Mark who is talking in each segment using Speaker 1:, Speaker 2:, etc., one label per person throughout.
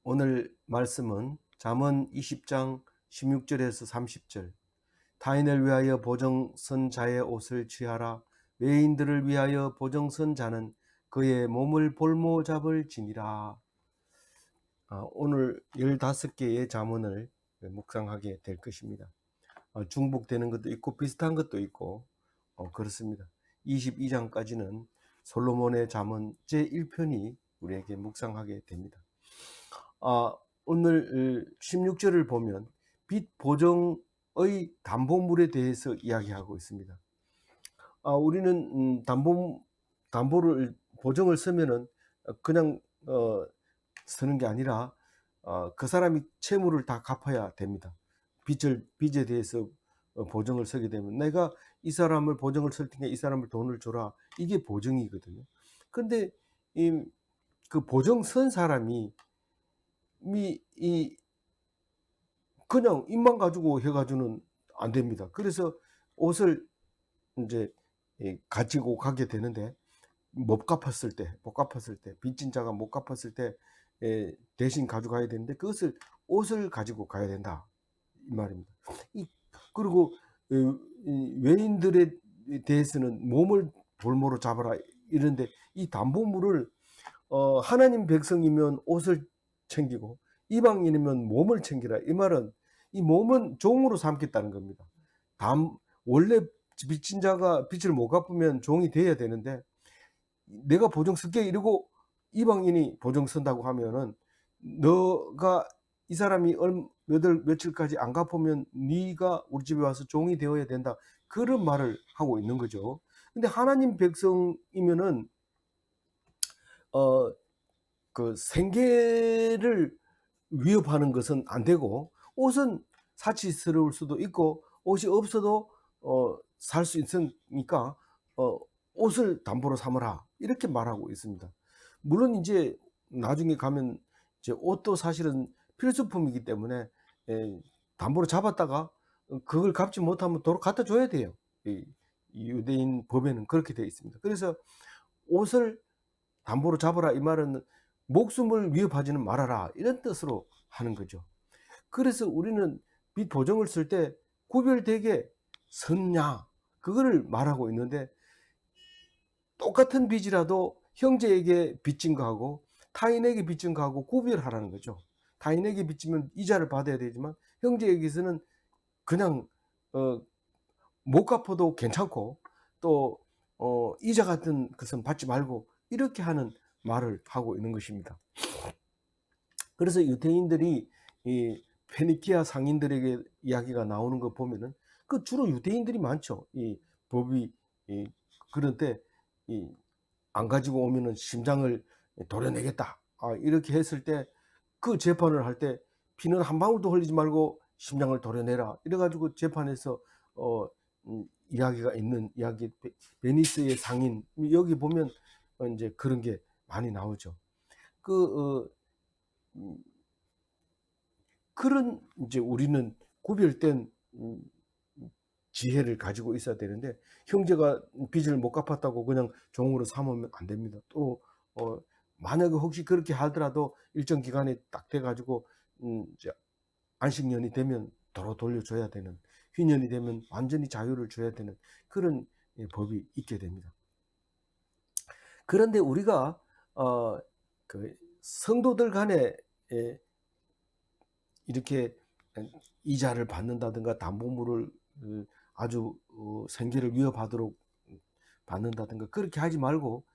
Speaker 1: 오늘 말씀은 잠언 20장 16절에서 30절. 타인을 위하여 보정선 자의 옷을 취하라. 외인들을 위하여 보정선 자는 그의 몸을 볼모 잡을 지니라. 오늘 15개의 잠언을 묵상하게 될 것입니다. 중복되는 것도 있고 비슷한 것도 있고 그렇습니다. 22장까지는 솔로몬의 잠언 제1편이 우리에게 묵상하게 됩니다. 오늘 16절을 보면 빚 보정의 담보물에 대해서 이야기하고 있습니다. 우리는 담보를 보정을 쓰면은 그냥 쓰는 게 아니라 그 사람이 채무를 다 갚아야 됩니다. 빚에 대해서 보정을 서게 되면 내가 이 사람을 보정을 쓸 테니까 이 사람을 돈을 줘라, 이게 보정이거든요. 근데 그 보정 쓴 사람이 그냥 입만 가지고 해가지고는 안 됩니다. 그래서 옷을 이제 가지고 가게 되는데 못 갚았을 때 빚진 자가 못 갚았을 때 대신 가져가야 되는데 그것을 옷을 가지고 가야 된다, 이 말입니다. 그리고 외인들에 대해서는 몸을 볼모로 잡아라 이런데, 이 담보물을 하나님 백성이면 옷을 챙기고 이방인이면 몸을 챙기라, 이 말은 이 몸은 종으로 삼겠다는 겁니다. 원래 빚진 자가 빚을 못 갚으면 종이 돼야 되는데 내가 보증 쓸게 이러고 이방인이 보증 쓴다고 하면은 너가 이 사람이 며칠까지 안 갚으면 네가 우리 집에 와서 종이 되어야 된다, 그런 말을 하고 있는 거죠. 근데 하나님 백성이면은 그 생계를 위협하는 것은 안 되고, 옷은 사치스러울 수도 있고 옷이 없어도 살 수 있으니까 옷을 담보로 삼으라, 이렇게 말하고 있습니다. 물론 이제 나중에 가면 이제 옷도 사실은 필수품이기 때문에 담보로 잡았다가 그걸 갚지 못하면 도로 갖다 줘야 돼요. 이 유대인 법에는 그렇게 되어 있습니다. 그래서 옷을 담보로 잡아라, 이 말은 목숨을 위협하지는 말아라, 이런 뜻으로 하는 거죠. 그래서 우리는 빚 보정을 쓸 때 구별되게 선냐, 그거를 말하고 있는데, 똑같은 빚이라도 형제에게 빚진 거하고 타인에게 빚진 거하고 구별하라는 거죠. 타인에게 빚지면 이자를 받아야 되지만 형제에게서는 그냥 못 갚아도 괜찮고, 또 이자 같은 것은 받지 말고, 이렇게 하는 말을 하고 있는 것입니다. 그래서 유대인들이 이 페니키아 상인들에게 이야기가 나오는 거 보면은 그 주로 유대인들이 많죠. 이 법이 그런데 안 가지고 오면은 심장을 도려내겠다, 이렇게 했을 때 그 재판을 할 때 피는 한 방울도 흘리지 말고 심장을 도려내라, 이래가지고 재판에서 이야기가 있는 이야기, 베니스의 상인, 여기 보면 이제 그런 게 많이 나오죠. 그런 이제 우리는 구별된 지혜를 가지고 있어야 되는데, 형제가 빚을 못 갚았다고 그냥 종으로 삼으면 안 됩니다. 또 만약에 혹시 그렇게 하더라도 일정 기간이 딱 돼가지고 이제 안식년이 되면 도로 돌려줘야 되는, 휘년이 되면 완전히 자유를 줘야 되는 그런 법이 있게 됩니다. 그런데 우리가 그 성도들 간에 이렇게 이자를 받는다든가 담보물을 아주 생계를 위협하도록 받는다든가 그렇게 하지 말고,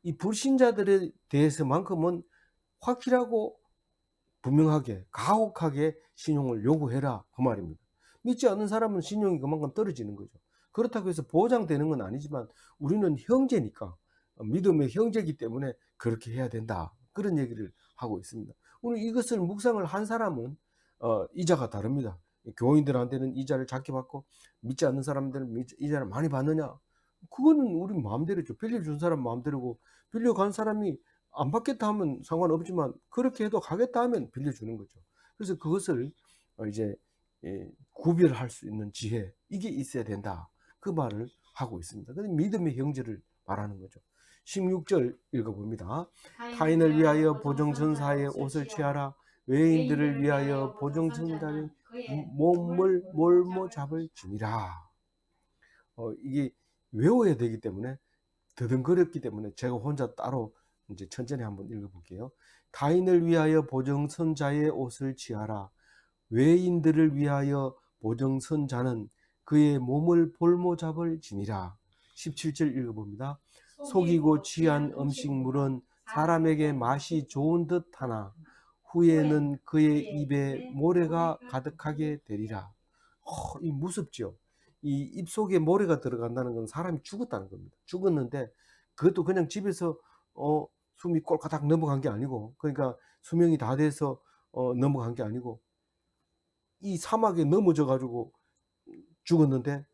Speaker 1: 이 불신자들에 대해서만큼은 확실하고 분명하게 가혹하게 신용을 요구해라, 그 말입니다. 믿지 않는 사람은 신용이 그만큼 떨어지는 거죠. 그렇다고 해서 보장되는 건 아니지만 우리는 형제니까, 믿음의 형제이기 때문에 그렇게 해야 된다, 그런 얘기를 하고 있습니다. 오늘 이것을 묵상을 한 사람은 이자가 다릅니다. 교인들한테는 이자를 작게 받고 믿지 않는 사람들은 이자를 많이 받느냐, 그거는 우리 마음대로죠. 빌려준 사람 마음대로고, 빌려간 사람이 안 받겠다 하면 상관없지만 그렇게 해도 가겠다 하면 빌려주는 거죠. 그래서 그것을 이제 구별할 수 있는 지혜, 이게 있어야 된다, 그 말을 하고 있습니다. 그래서 믿음의 형제를 말하는 거죠. 16절 읽어봅니다. 타인을 위하여 보정선사의 옷을 취하라. 외인들을
Speaker 2: 외인들을
Speaker 1: 위하여
Speaker 2: 위하여
Speaker 1: 보증선자는
Speaker 2: 보증선자는 그의 몸을
Speaker 1: 몸을
Speaker 2: 볼모
Speaker 1: 몰모잡을
Speaker 2: 잡을
Speaker 1: 지니라. 이게 외워야 되기 때문에 더듬거렸기 때문에 제가 혼자 따로 이제 천천히 한번 읽어볼게요. 타인을 위하여 보증선자의 옷을 취하라. 외인들을 위하여 보증선자는 그의 몸을 볼모잡을 지니라. 17절 읽어봅니다. 속이고
Speaker 2: 속이고
Speaker 1: 취한
Speaker 2: 취한 음식물은
Speaker 1: 음식물은 사람에게
Speaker 2: 사람에게
Speaker 1: 맛이
Speaker 2: 맛이
Speaker 1: 좋은
Speaker 2: 좋은
Speaker 1: 듯
Speaker 2: 듯
Speaker 1: 하나
Speaker 2: 하나
Speaker 1: 후에는
Speaker 2: 후에는
Speaker 1: 그의
Speaker 2: 그의
Speaker 1: 입에
Speaker 2: 입에
Speaker 1: 모래가
Speaker 2: 모래가
Speaker 1: 가득하게
Speaker 2: 가득하게
Speaker 1: 되리라.
Speaker 2: 되리라.
Speaker 1: 이 무섭죠. 이 입속에 모래가 들어간다는 건 사람이 죽었다는 겁니다. 죽었는데 그것도 그냥 집에서 숨이 꼴까닥 넘어간 게 아니고, 그러니까 수명이 다 돼서 넘어간 게 아니고 이 사막에 넘어져 가지고 죽었는데,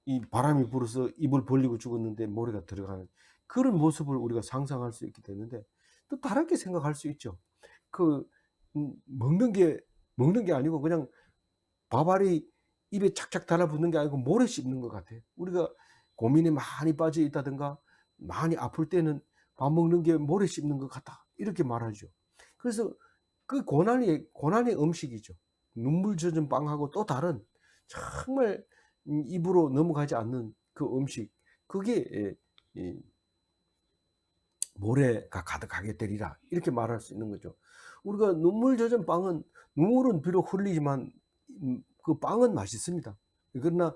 Speaker 1: 이 바람이 불어서 입을 벌리고 죽었는데 모래가 들어가는 그런 모습을 우리가 상상할 수 있게 되는데, 또 다르게 생각할 수 있죠. 그 먹는 게 아니고 그냥 밥알이 입에 착착 달라붙는 게 아니고 모래 씹는 것 같아요. 우리가 고민에 많이 빠져 있다든가 많이 아플 때는 밥 먹는 게 모래 씹는 것 같다, 이렇게 말하죠. 그래서 그 고난의 음식이죠. 눈물 젖은 빵하고 또 다른, 정말 입으로 넘어가지 않는 그 음식, 그게 이 모래가 가득하게 되리라, 이렇게 말할 수 있는 거죠. 우리가 눈물 젖은 빵은, 눈물은 비록 흘리지만 그 빵은 맛있습니다. 그러나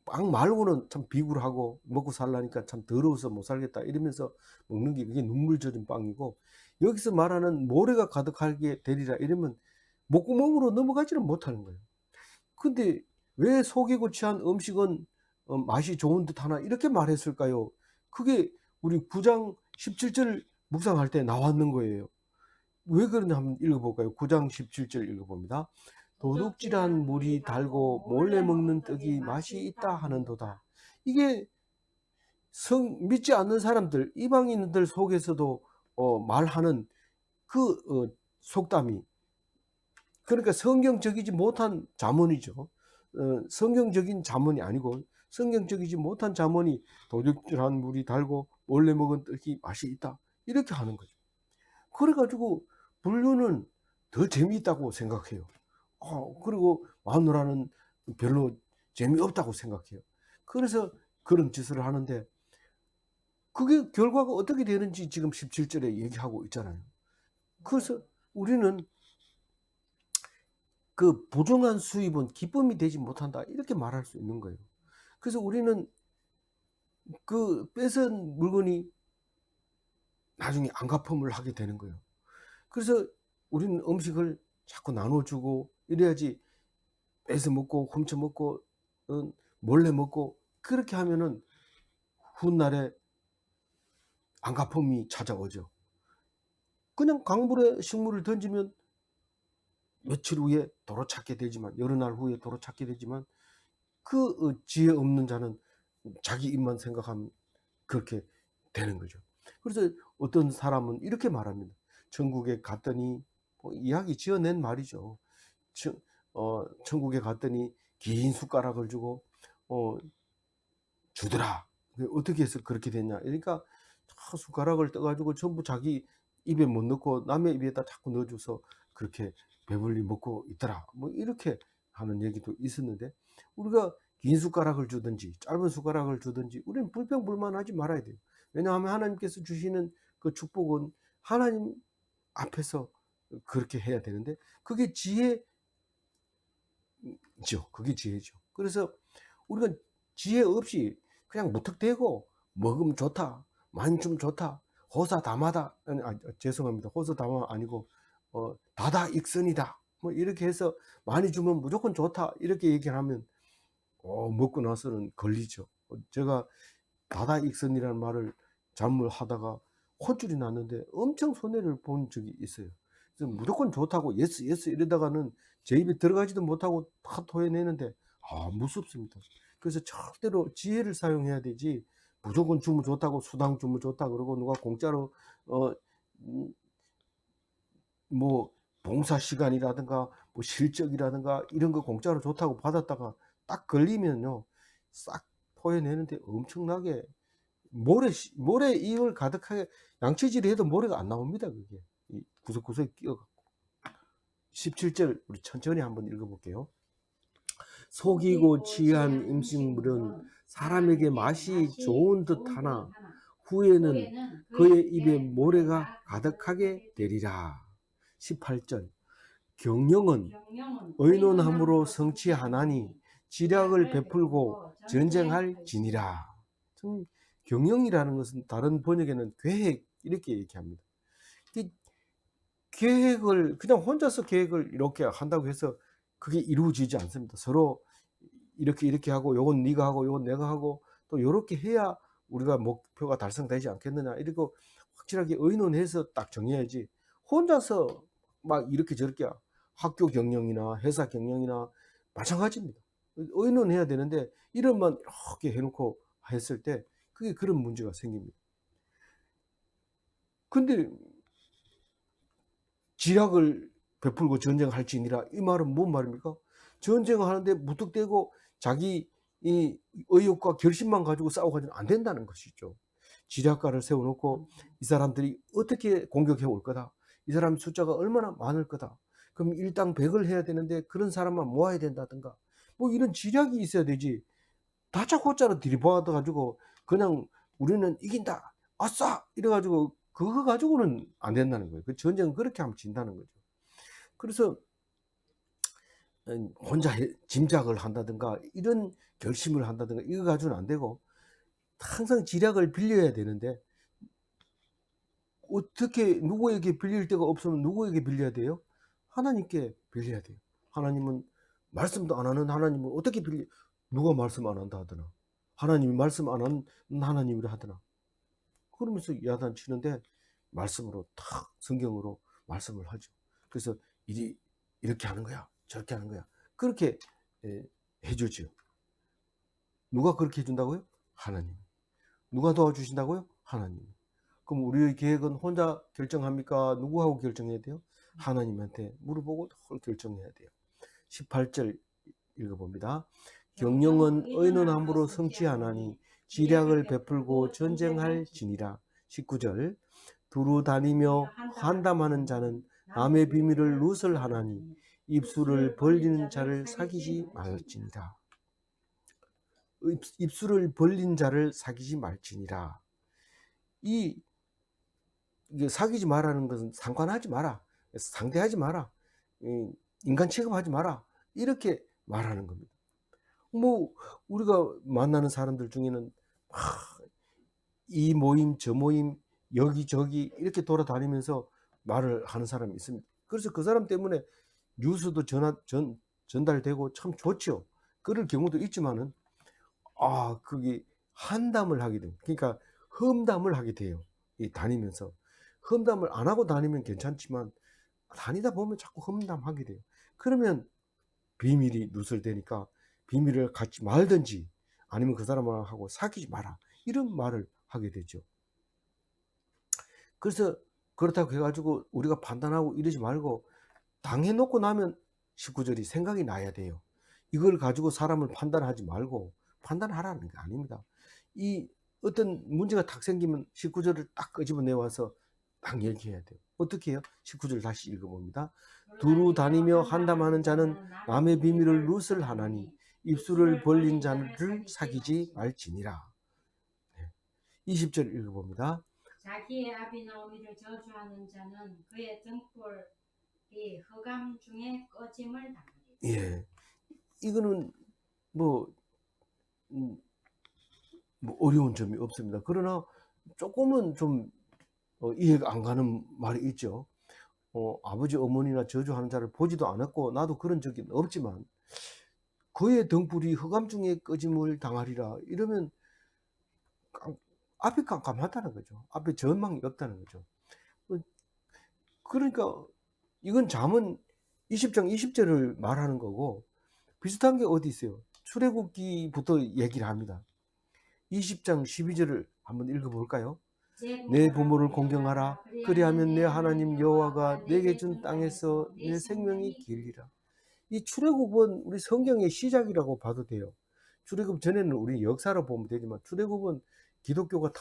Speaker 1: 빵 말고는 참 비굴하고 먹고 살라니까 참 더러워서 못 살겠다 이러면서 먹는 게, 그게 눈물 젖은 빵이고, 여기서 말하는 모래가 가득하게 되리라 이러면 목구멍으로 넘어가지는 못하는 거예요. 근데 왜 속이고 취한 음식은 맛이 좋은 듯 하나, 이렇게 말했을까요? 그게 우리 9장 17절 묵상할 때 나왔는 거예요. 왜 그러냐 한번 읽어볼까요? 9장 17절 읽어봅니다. 도둑질한
Speaker 2: 도둑질한 물이
Speaker 1: 물이 달고
Speaker 2: 달고
Speaker 1: 몰래
Speaker 2: 몰래 먹는
Speaker 1: 먹는
Speaker 2: 떡이
Speaker 1: 떡이
Speaker 2: 맛이
Speaker 1: 맛이
Speaker 2: 있다
Speaker 1: 있다
Speaker 2: 하는도다.
Speaker 1: 하는도다. 이게 믿지 않는 사람들, 이방인들 속에서도 말하는 그 속담이, 그러니까 성경적이지 못한 잠언이죠. 성경적인 잠언이 아니고 성경적이지 못한 잠언이 도둑질한 물이 달고 몰래 먹은 떡이 맛이 있다, 이렇게 하는 거죠. 그래가지고 불륜은 더 재미있다고 생각해요. 그리고 마누라는 별로 재미없다고 생각해요. 그래서 그런 짓을 하는데, 그게 결과가 어떻게 되는지 지금 17절에 얘기하고 있잖아요. 그래서 우리는 그 부정한 수입은 기쁨이 되지 못한다, 이렇게 말할 수 있는 거예요. 그래서 우리는 그 뺏은 물건이 나중에 안갚음을 하게 되는 거예요. 그래서 우리는 음식을 자꾸 나눠주고 이래야지, 뺏어 먹고 훔쳐 먹고 몰래 먹고, 그렇게 하면은 훗날에 안갚음이 찾아오죠. 그냥 강물에 식물을 던지면 며칠 후에 도로 찾게 되지만, 여러 날 후에 도로 찾게 되지만, 그 지혜 없는 자는 자기 입만 생각하면 그렇게 되는 거죠. 그래서 어떤 사람은 이렇게 말합니다. 천국에 갔더니, 이야기 지어낸 말이죠. 천국에 갔더니 긴 숟가락을 주고 주더라. 어떻게 해서 그렇게 됐냐? 그러니까 숟가락을 떠가지고 전부 자기 입에 못 넣고 남의 입에다 자꾸 넣어줘서 그렇게 배불리 먹고 있더라. 뭐 이렇게 하는 얘기도 있었는데, 우리가 긴 숟가락을 주든지 짧은 숟가락을 주든지 우리는 불평불만하지 말아야 돼요. 왜냐하면 하나님께서 주시는 그 축복은 하나님 앞에서 그렇게 해야 되는데, 그게 지혜죠. 그게 지혜죠. 그래서 우리가 지혜 없이 그냥 무턱대고 먹으면 좋다, 많이 좀 좋다, 호사다마다, 죄송합니다, 호사다마 아니고 다다익선이다, 뭐 이렇게 해서 많이 주면 무조건 좋다, 이렇게 얘기를 하면 먹고 나서는 걸리죠. 제가 다다익선이라는 말을 잘못하다가 혼쭐이 났는데 엄청 손해를 본 적이 있어요. 그래서 무조건 좋다고 예스 예스 이러다가는 제 입에 들어가지도 못하고 다 토해내는데, 무섭습니다. 그래서 절대로 지혜를 사용해야 되지, 무조건 주면 좋다고 수당 주면 좋다 그러고 누가 공짜로 어 음 뭐 봉사 시간이라든가 뭐 실적이라든가 이런 거 공짜로 좋다고 받았다가 딱 걸리면요, 싹 토해내는데 엄청나게 모래 이을 가득하게 양치질을 해도 모래가 안 나옵니다. 그게 구석구석에 끼어 갖고. 17절 우리 천천히 한번 읽어볼게요. 속이고 취한 음식물은 사람에게 맛이 좋은 듯하나 후에는 그의 입에 모래가 가득하게 되리라. 18절 경영은 의논함으로 성취하나니 지략을 베풀고 전쟁할지니라. 경영이라는 것은 다른 번역에는 계획 이렇게 얘기합니다. 이 계획을 그냥 혼자서 계획을 이렇게 한다고 해서 그게 이루어지지 않습니다. 서로 이렇게 하고 요건 네가 하고 요건 내가 하고 또 이렇게 해야 우리가 목표가 달성되지 않겠느냐 이렇게 확실하게 의논해서 딱 정해야지 혼자서 막 이렇게 저렇게 학교 경영이나 회사 경영이나 마찬가지입니다. 의논해야 되는데 이런만 이렇게 해놓고 했을 때 그게 그런 문제가 생깁니다. 근데 지략을 베풀고 전쟁할지니라 이 말은 뭔 말입니까? 전쟁을 하는데 무턱대고 자기 이 의욕과 결심만 가지고 싸워가지고는 안 된다는 것이죠. 지략가를 세워놓고 이 사람들이 어떻게 공격해 올 거다. 이 사람 숫자가 얼마나 많을 거다. 그럼 일당 100을 해야 되는데 그런 사람만 모아야 된다든가 뭐 이런 지략이 있어야 되지. 다짜고짜로 들이받아가지고 그냥 우리는 이긴다. 아싸! 이래가지고 그거 가지고는 안 된다는 거예요. 그 전쟁은 그렇게 하면 진다는 거죠. 그래서 혼자 짐작을 한다든가 이런 결심을 한다든가 이거 가지고는 안 되고 항상 지략을 빌려야 되는데 어떻게 누구에게 빌릴 데가 없으면 누구에게 빌려야 돼요? 하나님께 빌려야 돼요. 하나님은 말씀도 안 하는 하나님은 어떻게 빌려 누가 말씀 안 한다 하더나 하나님이 말씀 안 하는 하나님이라 하더나 그러면서 야단치는데 말씀으로 탁 성경으로 말씀을 하죠. 그래서 이렇게 하는 거야 저렇게 하는 거야 그렇게 해주죠. 누가 그렇게 해준다고요? 하나님. 누가 도와주신다고요? 하나님. 그럼 우리의 계획은 혼자 결정합니까? 누구하고 결정해야 돼요? 하나님한테 물어보고 결정해야 돼요. 18절 읽어봅니다. 경영은 의논함으로 성취하나니 지략을 베풀고 전쟁할지니라. 19절 두루 다니며 환담하는 자는 남의 비밀을 누설하나니 입술을 벌리는 자를 사귀지 말지니라. 입술을 벌린 자를 사귀지 말지니라. 이게 사귀지 말라는 것은 상관하지 마라. 상대하지 마라. 인간 취급하지 마라. 이렇게 말하는 겁니다. 뭐 우리가 만나는 사람들 중에는 이 모임 저 모임 여기저기 이렇게 돌아다니면서 말을 하는 사람이 있습니다. 그래서 그 사람 때문에 뉴스도 전달되고 참 좋죠. 그럴 경우도 있지만은 그게 한담을 하게 돼요. 그러니까 험담을 하게 돼요. 다니면서 험담을 안 하고 다니면 괜찮지만 다니다 보면 자꾸 험담하게 돼요. 그러면 비밀이 누설되니까 비밀을 갖지 말든지 아니면 그 사람하고 사귀지 마라 이런 말을 하게 되죠. 그래서 그렇다고 해가지고 우리가 판단하고 이러지 말고 당해놓고 나면 19절이 생각이 나야 돼요. 이걸 가지고 사람을 판단하지 말고 판단하라는 게 아닙니다. 이 어떤 문제가 딱 생기면 19절을 딱 끄집어내와서 딱 얘기해야 돼요. 어떻게 해요? 19절 다시 읽어봅니다. 두루 다니며 한담하는 자는 남의 비밀을 누설하나니 입술을 벌린 자를 사귀지 말지니라. 20절 읽어봅니다.
Speaker 2: 자기의 아비나 어미를 저주하는 자는 그의 등불이 흑암 중에 꺼짐을 당하리라.
Speaker 1: 예, 이거는 뭐 어려운 점이 없습니다. 그러나 조금은 좀 이해가 안 가는 말이 있죠. 아버지 어머니나 저주하는 자를 보지도 않았고 나도 그런 적이 없지만 그의 등불이 흑암 중에 꺼짐을 당하리라 이러면 앞이 깜깜하다는 거죠. 앞에 전망이 없다는 거죠. 그러니까 이건 잠언 20장 20절을 말하는 거고 비슷한 게 어디 있어요? 출애굽기부터 얘기를 합니다. 20장 12절을 한번 읽어볼까요? 내 부모를 공경하라. 그리하면 내 하나님 여호와가 내게 준 땅에서 내 생명이 길리라. 이 출애굽은 우리 성경의 시작이라고 봐도 돼요. 출애굽 전에는 우리 역사로 보면 되지만 출애굽은 기독교가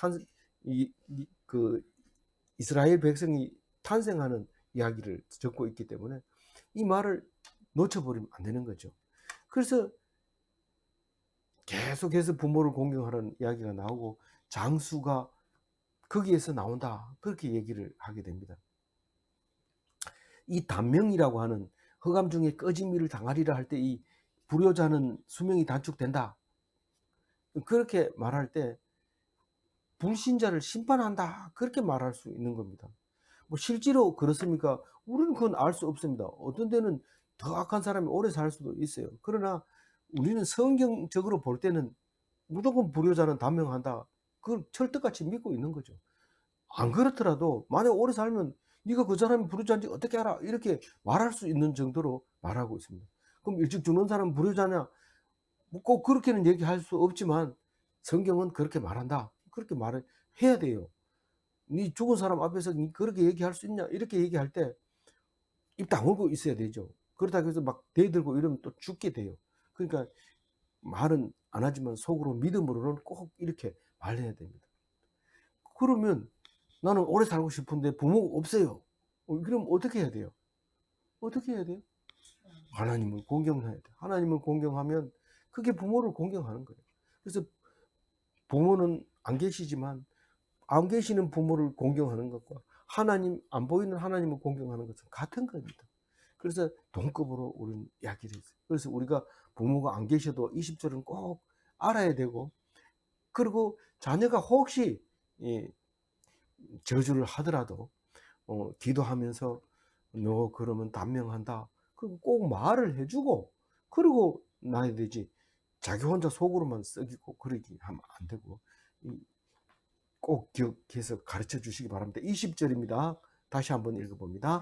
Speaker 1: 이스라엘 백성이 탄생하는 이야기를 적고 있기 때문에 이 말을 놓쳐버리면 안 되는 거죠. 그래서 계속해서 부모를 공경하라는 이야기가 나오고 장수가 거기에서 나온다. 그렇게 얘기를 하게 됩니다. 이 단명이라고 하는 허감 중에 꺼짐이를 당하리라 할 때 이 불효자는 수명이 단축된다. 그렇게 말할 때 불신자를 심판한다. 그렇게 말할 수 있는 겁니다. 뭐 실제로 그렇습니까? 우리는 그건 알 수 없습니다. 어떤 데는 더 악한 사람이 오래 살 수도 있어요. 그러나 우리는 성경적으로 볼 때는 무조건 불효자는 단명한다. 그걸 철떡같이 믿고 있는 거죠. 안 그렇더라도 만약 오래 살면 네가 그 사람이 불효자인지 어떻게 알아? 이렇게 말할 수 있는 정도로 말하고 있습니다. 그럼 일찍 죽는 사람은 불효자냐? 뭐 꼭 그렇게는 얘기할 수 없지만 성경은 그렇게 말한다. 그렇게 말을 해야 돼요. 네 죽은 사람 앞에서 그렇게 얘기할 수 있냐? 이렇게 얘기할 때 입 다물고 있어야 되죠. 그렇다고 해서 막 대들고 이러면 또 죽게 돼요. 그러니까 말은 안 하지만 속으로 믿음으로는 꼭 이렇게 말해야 됩니다. 그러면 나는 오래 살고 싶은데 부모가 없어요. 그럼 어떻게 해야 돼요? 어떻게 해야 돼요? 하나님을 공경해야 돼요. 하나님을 공경하면 그게 부모를 공경하는 거예요. 그래서 부모는 안 계시지만 안 계시는 부모를 공경하는 것과 하나님, 안 보이는 하나님을 공경하는 것은 같은 겁니다. 그래서 동급으로 우리는 이야기를 했어요. 그래서 우리가 부모가 안 계셔도 20절은 꼭 알아야 되고, 그리고 자녀가 혹시 저주를 하더라도 기도하면서 너 그러면 단명한다. 그럼 꼭 말을 해주고 그리고 나야 되지. 자기 혼자 속으로만 썩이고 그러기 하면 안 되고 꼭 기억해서 가르쳐 주시기 바랍니다. 20절입니다. 다시 한번 읽어봅니다.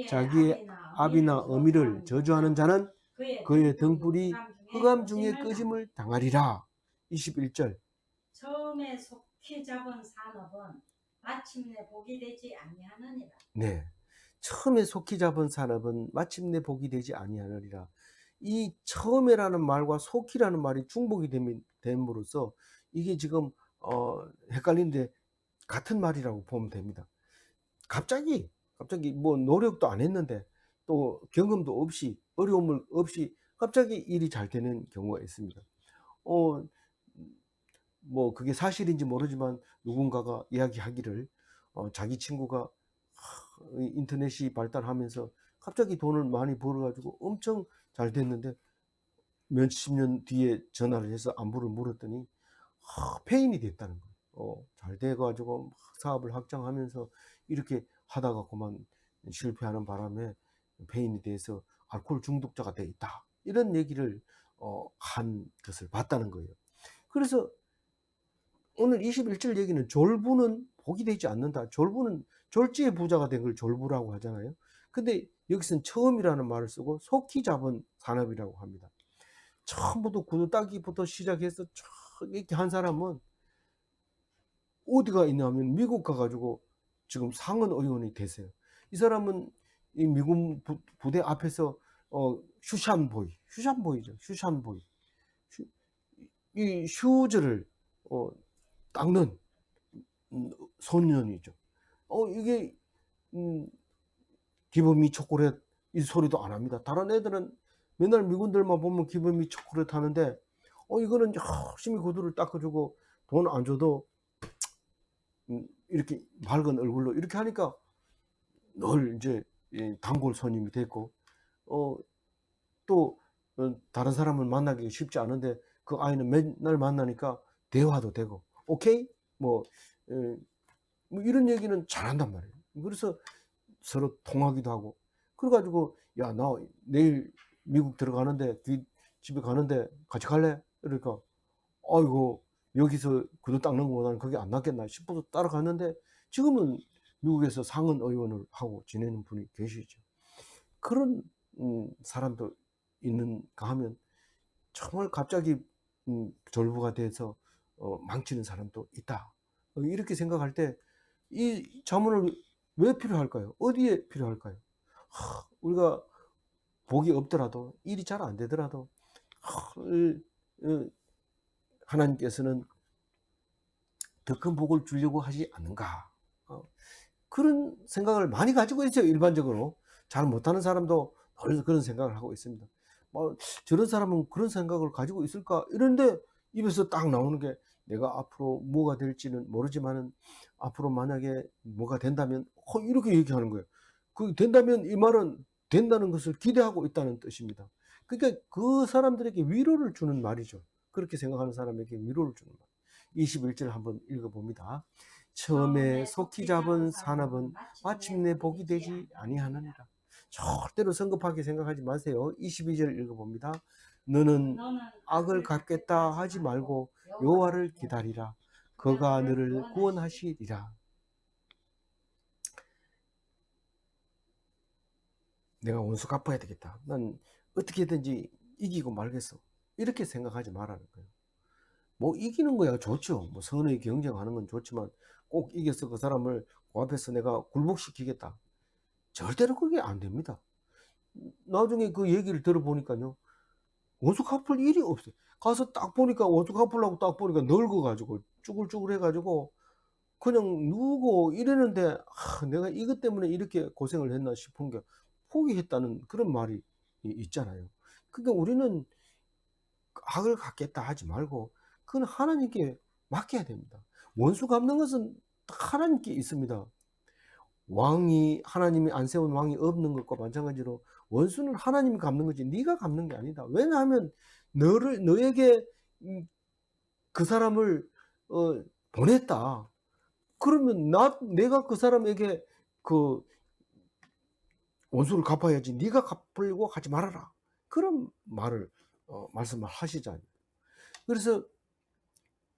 Speaker 1: 자기의 아비나 어미를 저주하는 자는 그의 등불이 흑암 중에 꺼짐을 당하리라. 21절.
Speaker 2: 처음에 속히 잡은 산업은 마침내 복이 되지 아니하느니라.
Speaker 1: 네. 처음에 속히 잡은 산업은 마침내 복이 되지 아니하느니라. 이 처음에라는 말과 속히라는 말이 중복이 됨으로써 이게 지금 헷갈리는데 같은 말이라고 보면 됩니다. 갑자기 뭐 노력도 안 했는데 또 경험도 없이 어려움을 없이 갑자기 일이 잘 되는 경우가 있습니다. 뭐 그게 사실인지 모르지만 누군가가 이야기하기를 자기 친구가 인터넷이 발달하면서 갑자기 돈을 많이 벌어가지고 엄청 잘 됐는데 몇십 년 뒤에 전화를 해서 안부를 물었더니 폐인이 됐다는 거예요. 잘 돼가지고 사업을 확장하면서 이렇게 하다가 그만 실패하는 바람에 폐인이 돼서 알코올 중독자가 돼 있다. 이런 얘기를 한 것을 봤다는 거예요. 그래서 오늘 21절 얘기는 졸부는 복이 되지 않는다. 졸부는 졸지의 부자가 된 걸 졸부라고 하잖아요. 근데 여기서는 처음이라는 말을 쓰고 속히 잡은 산업이라고 합니다. 처음부터 구두 따기부터 시작해서 이렇게 한 사람은 어디가 있냐면 미국 가가지고 지금 상원 의원이 되세요. 이 사람은 이 미군 부대 앞에서 슈샨보이죠. 슈샨보이. 이 슈즈를 닦는 소년이죠. 이게 기범이 초콜릿 이 소리도 안 합니다. 다른 애들은 맨날 미군들만 보면 기범이 초콜릿 하는데 이거는 열심히 구두를 닦아주고 돈 안 줘도 이렇게 밝은 얼굴로 이렇게 하니까 늘 이제 단골 손님이 됐고 또 다른 사람을 만나기 쉽지 않은데 그 아이는 맨날 만나니까 대화도 되고 오케이 뭐 이런 얘기는 잘한단 말이에요. 그래서 서로 통하기도 하고 그래가지고 야 나 내일 미국 들어가는데 집에 가는데 같이 갈래? 그러니까 아이고 여기서 구두 닦는 것보다는 그게 안 낫겠나 싶어서 따라갔는데 지금은 미국에서 상원 의원을 하고 지내는 분이 계시죠. 그런 사람도 있는가 하면 정말 갑자기 졸부가 돼서 망치는 사람도 있다. 이렇게 생각할 때 이 자문을 왜 필요할까요? 어디에 필요할까요? 우리가 복이 없더라도 일이 잘 안 되더라도 하나님께서는 더 큰 복을 주려고 하지 않는가 그런 생각을 많이 가지고 있어요. 일반적으로 잘 못하는 사람도 그런 생각을 하고 있습니다. 저런 사람은 그런 생각을 가지고 있을까? 이런데 입에서 딱 나오는 게 내가 앞으로 뭐가 될지는 모르지만은 앞으로 만약에 뭐가 된다면 이렇게 얘기하는 거예요. 그 된다면 이 말은 된다는 것을 기대하고 있다는 뜻입니다. 그러니까 그 사람들에게 위로를 주는 말이죠. 그렇게 생각하는 사람에게 위로를 주는 말. 21절 한번 읽어봅니다. 처음에 속히 잡은 산업은 마침내 복이 되지 아니하느니라. 절대로 성급하게 생각하지 마세요. 22절 읽어봅니다. 너는 악을 갚겠다 하지 말고 여호와를 기다리라. 그가 너를 구원하시리라. 내가 원수 갚아야 되겠다. 난 어떻게든지 이기고 말겠어. 이렇게 생각하지 말라는 거예요. 뭐 이기는 거야 좋죠. 뭐 선의 경쟁하는 건 좋지만 꼭 이겨서 그 사람을 그 앞에서 내가 굴복시키겠다. 절대로 그게 안 됩니다. 나중에 그 얘기를 들어보니까요. 원수 갚을 일이 없어요. 가서 딱 보니까 원수 갚으려고 딱 보니까 늙어가지고 쭈글쭈글해가지고 그냥 누우고 이러는데 내가 이것 때문에 이렇게 고생을 했나 싶은 게 포기했다는 그런 말이 있잖아요. 그러니까 우리는 악을 갚겠다 하지 말고 그건 하나님께 맡겨야 됩니다. 원수 갚는 것은 하나님께 있습니다. 하나님이 안 세운 왕이 없는 것과 마찬가지로 원수는 하나님이 갚는 거지 네가 갚는 게 아니다. 왜냐하면 너에게 그 사람을 보냈다. 그러면 내가 그 사람에게 그 원수를 갚아야지 네가 갚으려고 하지 말아라. 그런 말씀을 하시잖아요. 그래서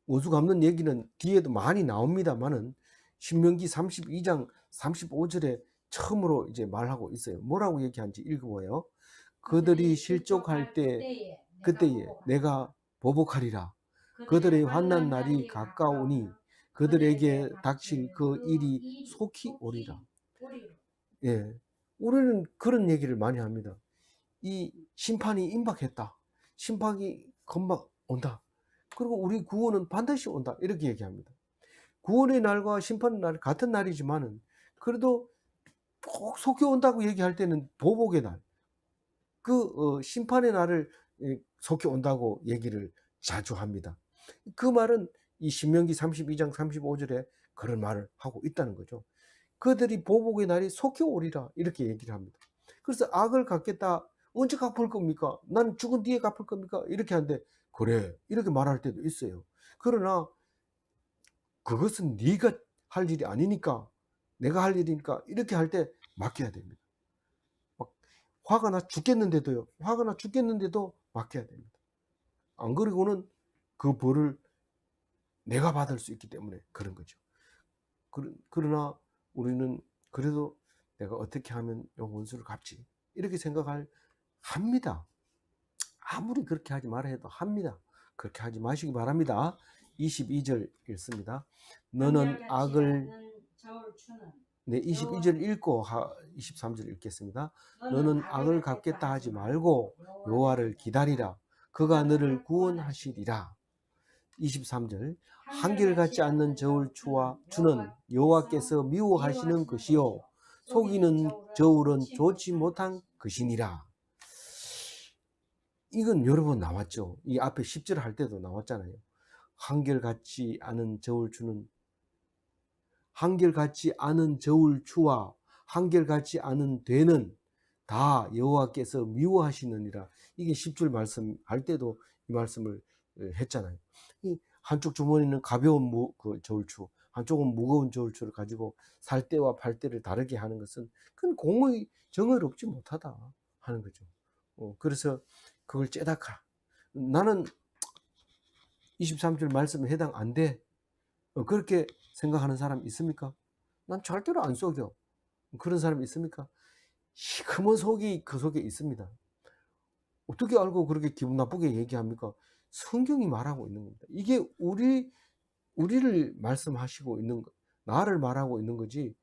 Speaker 1: 원수 갚는 얘기는 뒤에도 많이 나옵니다만은 신명기 32장 35절에 처음으로 이제 말하고 있어요. 뭐라고 얘기하는지 읽어봐요. 그들이 실족할 그때에 내가 보복하리라. 그들의 환난 날이 가까우니 그들에게 닥칠 그 일이 속히 오리라. 예, 우리는 그런 얘기를 많이 합니다. 이 심판이 임박했다. 심판이 금방 온다. 그리고 우리 구원은 반드시 온다. 이렇게 얘기합니다. 구원의 날과 심판의 날 같은 날이지만은 그래도 꼭 속히 온다고 얘기할 때는 보복의 날, 심판의 날을 속히 온다고 얘기를 자주 합니다. 그 말은 이 신명기 32장 35절에 그런 말을 하고 있다는 거죠. 그들이 보복의 날이 속히 오리라 이렇게 얘기를 합니다. 그래서 악을 갚겠다. 언제 갚을 겁니까? 난 죽은 뒤에 갚을 겁니까? 이렇게 하는데 그래 이렇게 말할 때도 있어요. 그러나 그것은 네가 할 일이 아니니까 내가 할 일이니까 이렇게 할 때 맡겨야 됩니다. 막 화가 나 죽겠는데도 맡겨야 됩니다. 안 그러고는 그 벌을 내가 받을 수 있기 때문에 그런 거죠. 그러나 우리는 그래도 내가 어떻게 하면 이 원수를 갚지 이렇게 합니다. 아무리 그렇게 하지 말아 해도 합니다. 그렇게 하지 마시기 바랍니다. 22절 읽습니다. 너는 악을 22절 읽고 23절 읽겠습니다. 너는 악을 갚겠다 하지 말고 여호와를 기다리라. 그가 너를 구원하시리라. 23절 한결같지 않는 주는 여호와께서 미워하시는 것이요 속이는 저울은 좋지 못한 것이니라. 이건 여러 번 나왔죠. 이 앞에 10절 할 때도 나왔잖아요. 한결같지 않은 저울추와 한결같이 않은 되는 다 여호와께서 미워하시느니라. 이게 10절 말씀할 때도 이 말씀을 했잖아요. 한쪽 주머니는 가벼운 저울추, 한쪽은 무거운 저울추를 가지고 살 때와 팔 때를 다르게 하는 것은 그건 공의 정의롭지 못하다 하는 거죠. 그래서 그걸 깨닫라. 나는 23절 말씀에 해당 안 돼. 그렇게 생각하는 사람 있습니까? 난 절대로 안 속여. 그런 사람 있습니까? 시커먼 속이 그 속에 있습니다. 어떻게 알고 그렇게 기분 나쁘게 얘기합니까? 성경이 말하고 있는 겁니다. 이게 우리를 말씀하시고 있는 거, 나를 말하고 있는 거지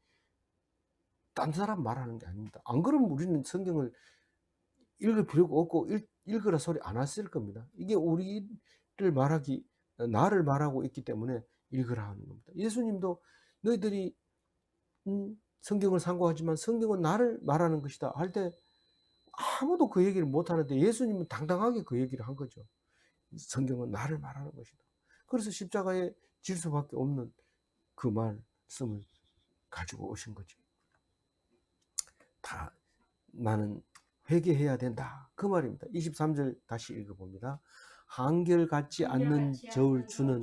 Speaker 1: 딴 사람 말하는 게 아닙니다. 안 그러면 우리는 성경을 읽을 필요가 없고 읽으라 소리 안 했을 겁니다. 이게 나를 말하고 있기 때문에 읽으라 하는 겁니다. 예수님도 너희들이 성경을 상고하지만 성경은 나를 말하는 것이다 할 때 아무도 그 얘기를 못 하는데 예수님은 당당하게 그 얘기를 한 거죠. 성경은 나를 말하는 것이다. 그래서 십자가에 질 수밖에 없는 그 말씀을 가지고 오신 거죠. 다 나는 회개해야 된다. 그 말입니다. 23절 다시 읽어봅니다. 한결같지 않는 저울추는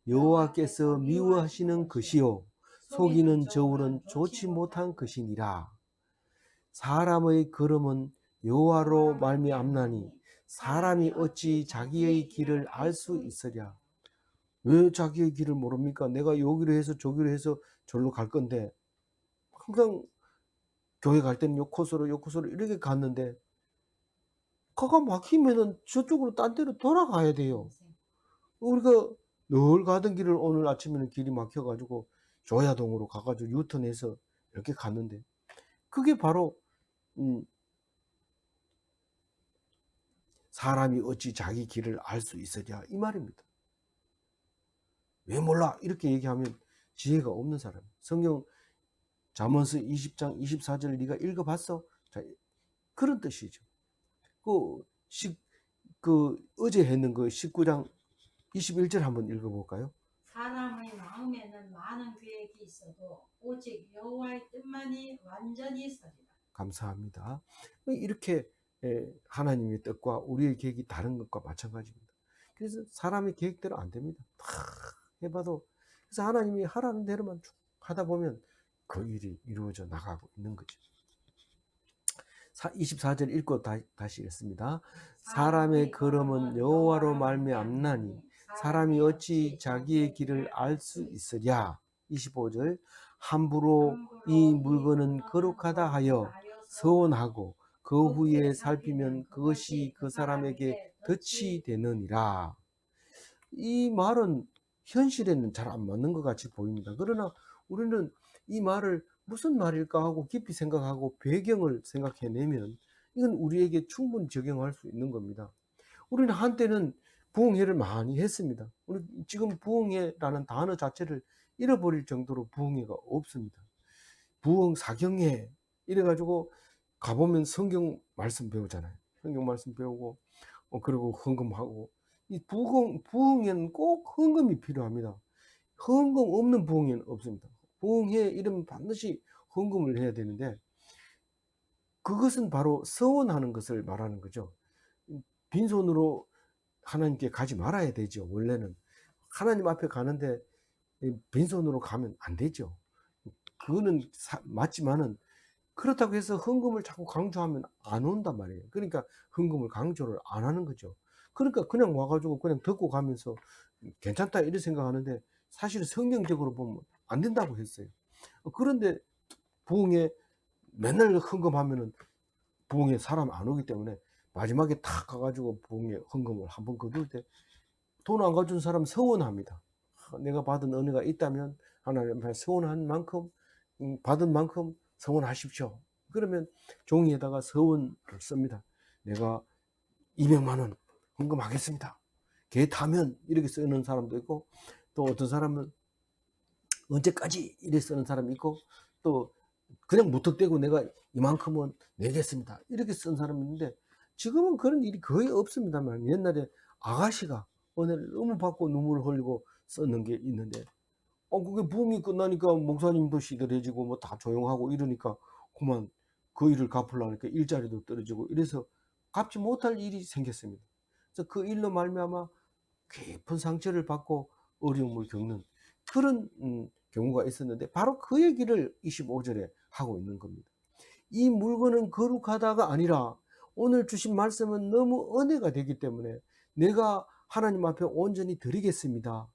Speaker 1: 여호와께서 미워하시는 것이요 속이는 저울은 좋지 못한 것이니라. 사람의 걸음은 여호와로 말미암나니 사람이 어찌 자기의 길을 알 수 있으랴. 왜 자기의 길을 모릅니까? 내가 여기로 해서 저기로 해서 절로 갈 건데 항상 교회 갈 때는 요 코스로 이렇게 갔는데 가가 막히면은 저쪽으로 딴 데로 돌아가야 돼요. 우리가 늘 가던 길을 오늘 아침에는 길이 막혀가지고 조야동으로 가가지고 유턴해서 이렇게 갔는데 그게 바로 사람이 어찌 자기 길을 알 수 있으랴 이 말입니다. 왜 몰라 이렇게 얘기하면 지혜가 없는 사람. 성경 잠언서 20장 24절 네가 읽어봤어? 자, 그런 뜻이죠. 그 어제 했는 그 19장 21절 한번 읽어볼까요?
Speaker 2: 사람의 마음에는 많은 계획이 있어도 오직 여호와의 뜻만이 완전히 서리라.
Speaker 1: 감사합니다. 이렇게 하나님의 뜻과 우리의 계획이 다른 것과 마찬가지입니다. 그래서 사람의 계획대로 안 됩니다. 다 해봐도 그래서 하나님이 하라는 대로만 쭉 하다 보면 그 일이 이루어져 나가고 있는 거죠. 24절 읽고 다시 읽습니다. 사람의 걸음은 여호와로 말미암나니 사람이 어찌 자기의 길을 알 수 있으랴. 25절 함부로 이 물건은 거룩하다 하여 서원하고 그 후에 살피면 그것이 그 사람에게 덫이 되느니라. 이 말은 현실에는 잘 안 맞는 것 같이 보입니다. 그러나 우리는 이 말을 무슨 말일까 하고 깊이 생각하고 배경을 생각해내면 이건 우리에게 충분히 적용할 수 있는 겁니다. 우리는 한때는 부흥회를 많이 했습니다. 우리 지금 부흥회라는 단어 자체를 잃어버릴 정도로 부흥회가 없습니다. 부흥 사경회 이래가지고 가보면 성경 말씀 배우잖아요. 성경 말씀 배우고 그리고 헌금하고 이 부흥회는 꼭 헌금이 필요합니다. 헌금 없는 부흥회는 없습니다. 부흥회 이러면 반드시 헌금을 해야 되는데 그것은 바로 서원하는 것을 말하는 거죠. 빈손으로 하나님께 가지 말아야 되죠. 원래는 하나님 앞에 가는데 빈손으로 가면 안 되죠. 그거는 맞지만은 그렇다고 해서 헌금을 자꾸 강조하면 안 온단 말이에요. 그러니까 헌금을 강조를 안 하는 거죠. 그러니까 그냥 와가지고 그냥 듣고 가면서 괜찮다 이렇게 생각하는데 사실 성경적으로 보면 안 된다고 했어요. 그런데 부흥에 맨날 헌금하면은 부흥에 사람 안 오기 때문에 마지막에 탁 가가지고 부흥에 헌금을 한번 거둘 때 돈 안 가준 사람 서원합니다. 내가 받은 은혜가 있다면 하나님 앞에 서원한 만큼 받은 만큼 서원하십시오. 그러면 종이에다가 서원을 씁니다. 내가 200만 원 헌금하겠습니다. 개 타면 이렇게 쓰는 사람도 있고 또 어떤 사람은 언제까지 이렇게 쓰는 사람이 있고 또 그냥 무턱대고 내가 이만큼은 내겠습니다. 이렇게 쓴 사람이 있는데 지금은 그런 일이 거의 없습니다만 옛날에 아가씨가 은혜를 너무 받고 눈물을 흘리고 썼는 게 있는데 그게 부흥이 끝나니까 목사님도 시들해지고 뭐 다 조용하고 이러니까 그만 그 일을 갚으려니까 일자리도 떨어지고 이래서 갚지 못할 일이 생겼습니다. 그래서 그 일로 말미암아 깊은 상처를 받고 어려움을 겪는 그런 경우가 있었는데 바로 그 얘기를 25절에 하고 있는 겁니다. 이 물건은 거룩하다가 아니라 오늘 주신 말씀은 너무 은혜가 되기 때문에 내가 하나님 앞에 온전히 드리겠습니다.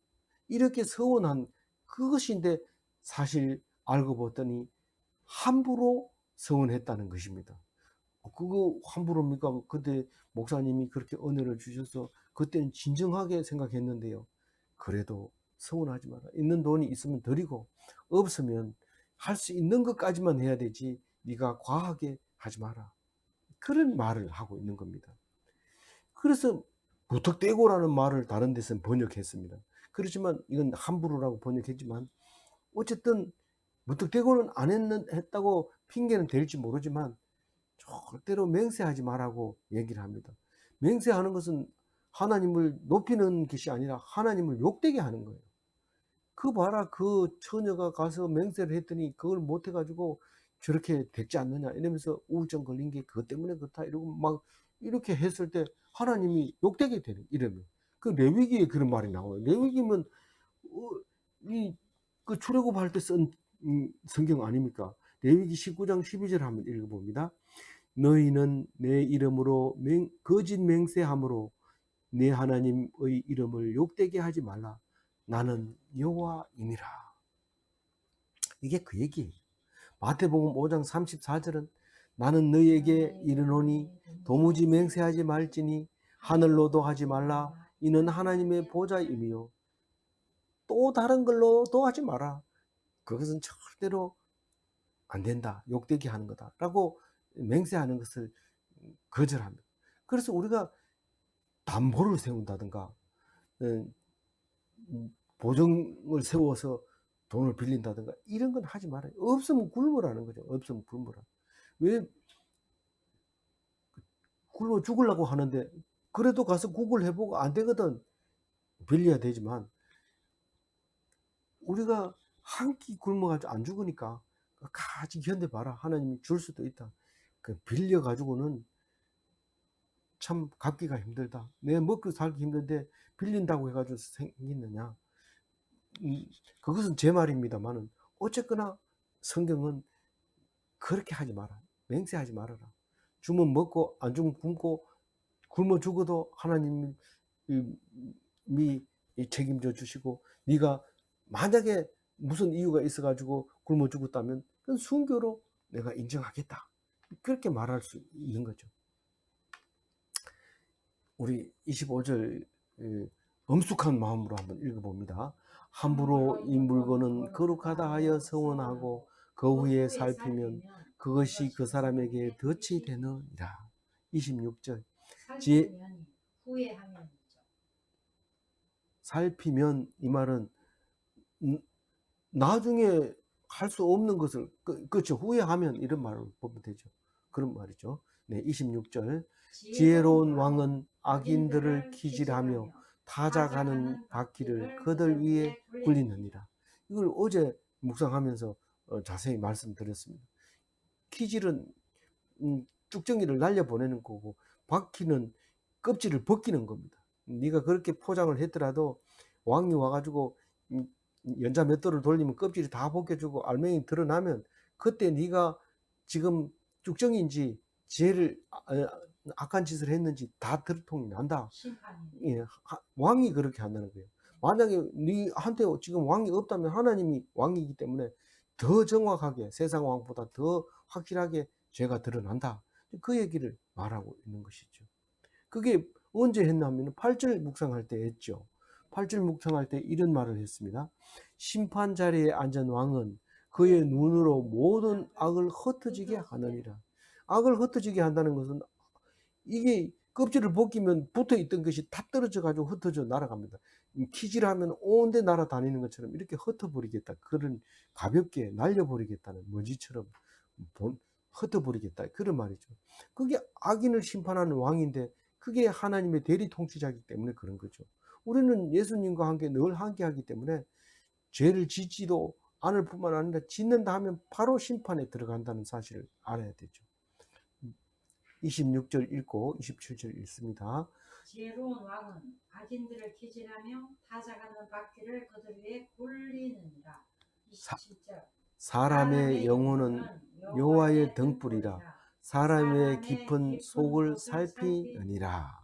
Speaker 1: 이렇게 서원한 그것인데 사실 알고 봤더니 함부로 서원했다는 것입니다. 그거 함부로입니까? 그때 목사님이 그렇게 은혜를 주셔서 그때는 진정하게 생각했는데요. 그래도 서운하지 마라. 있는 돈이 있으면 드리고 없으면 할 수 있는 것까지만 해야 되지 네가 과하게 하지 마라. 그런 말을 하고 있는 겁니다. 그래서 무턱대고라는 말을 다른 데서는 번역했습니다. 그렇지만 이건 함부로라고 번역했지만 어쨌든 무턱대고는 안 했다고 핑계는 될지 모르지만 절대로 맹세하지 말라고 얘기를 합니다. 맹세하는 것은 하나님을 높이는 것이 아니라 하나님을 욕되게 하는 거예요. 그 봐라, 그 처녀가 가서 맹세를 했더니 그걸 못 해가지고 저렇게 됐지 않느냐 이러면서 우울증 걸린 게 그것 때문에 그렇다 이러고 막 이렇게 했을 때 하나님이 욕되게 되는, 이러면 그 레위기에 그런 말이 나와요. 레위기면 그 출애굽할 때 쓴 성경 아닙니까? 레위기 19장 12절 한번 읽어봅니다. 너희는 내 이름으로 거짓 맹세함으로 내 하나님의 이름을 욕되게 하지 말라. 나는 여호와이니라. 이게 그 얘기예요. 마태복음 5장 34절은 나는 너희에게 이르노니 도무지 맹세하지 말지니 하늘로도 하지 말라. 이는 하나님의 보좌임이요. 또 다른 걸로도 하지 마라. 그것은 절대로 안 된다. 욕되게 하는 거다. 라고 맹세하는 것을 거절합니다. 그래서 우리가 담보를 세운다든가 보증을 세워서 돈을 빌린다든가 이런 건 하지 말아요. 없으면 굶으라는 거죠. 없으면 굶으라. 왜 굶어 죽으려고 하는데 그래도 가서 구글 해보고 안 되거든. 빌려야 되지만 우리가 한 끼 굶어가지고 안 죽으니까 같이 견뎌봐라. 하나님이 줄 수도 있다. 그 빌려가지고는 참 갚기가 힘들다. 내 먹고 살기 힘든데 빌린다고 해가지고 생기느냐. 그것은 제 말입니다만은 어쨌거나 성경은 그렇게 하지 마라. 맹세하지 말아라. 주면 먹고 안 주면 굶고 굶어 죽어도 하나님이 책임져 주시고 네가 만약에 무슨 이유가 있어가지고 굶어 죽었다면 그건 순교로 내가 인정하겠다. 그렇게 말할 수 있는 거죠. 우리 25절 엄숙한 마음으로 한번 읽어봅니다. 함부로 이 물건은 거룩하다 하여 서원하고 그 후에 살피면 그것이 그 사람에게 덫이 되느니라. 26절
Speaker 2: 살피면 후회하면
Speaker 1: 살피면 이 말은 나중에 할 수 없는 것을 그렇죠. 후회하면 이런 말을 보면 되죠. 그런 말이죠. 네, 26절 지혜로운 왕은 악인들을 기질하며 타작하는 바퀴를 그들 위에 굴리느니라. 이걸 어제 묵상하면서 자세히 말씀드렸습니다. 키질은 쭉정이를 날려보내는 거고 바퀴는 껍질을 벗기는 겁니다. 네가 그렇게 포장을 했더라도 왕이 와가지고 연자 몇 돌을 돌리면 껍질이 다 벗겨주고 알맹이 드러나면 그때 네가 지금 쭉정인지 지혜를 악한 짓을 했는지 다 들통이 난다. 예, 왕이 그렇게 한다는 거예요. 만약에 네한테 지금 왕이 없다면 하나님이 왕이기 때문에 더 정확하게 세상 왕보다 더 확실하게 죄가 드러난다. 그 얘기를 말하고 있는 것이죠. 그게 언제 했냐면 8절 묵상할 때 했죠. 8절 묵상할 때 이런 말을 했습니다. 심판 자리에 앉은 왕은 그의 눈으로 모든 악을 흩어지게 하느니라. 악을 흩어지게 한다는 것은 이게 껍질을 벗기면 붙어있던 것이 다 떨어져 가지고 흩어져 날아갑니다. 키질하면 온데 날아다니는 것처럼 이렇게 흩어버리겠다. 그런 가볍게 날려버리겠다는 먼지처럼 흩어버리겠다. 그런 말이죠. 그게 악인을 심판하는 왕인데 그게 하나님의 대리 통치자이기 때문에 그런 거죠. 우리는 예수님과 함께 늘 함께하기 때문에 죄를 짓지도 않을 뿐만 아니라 짓는다 하면 바로 심판에 들어간다는 사실을 알아야 되죠. 26절 읽고 27절 읽습니다.
Speaker 2: 지혜로운 왕은 악인들을 기질하며 타작하는 바퀴를 그들 위에 굴리느니라. 27절
Speaker 1: 사람의 영혼은 여호와의 등불이라 사람의 깊은 속을 살피느니라.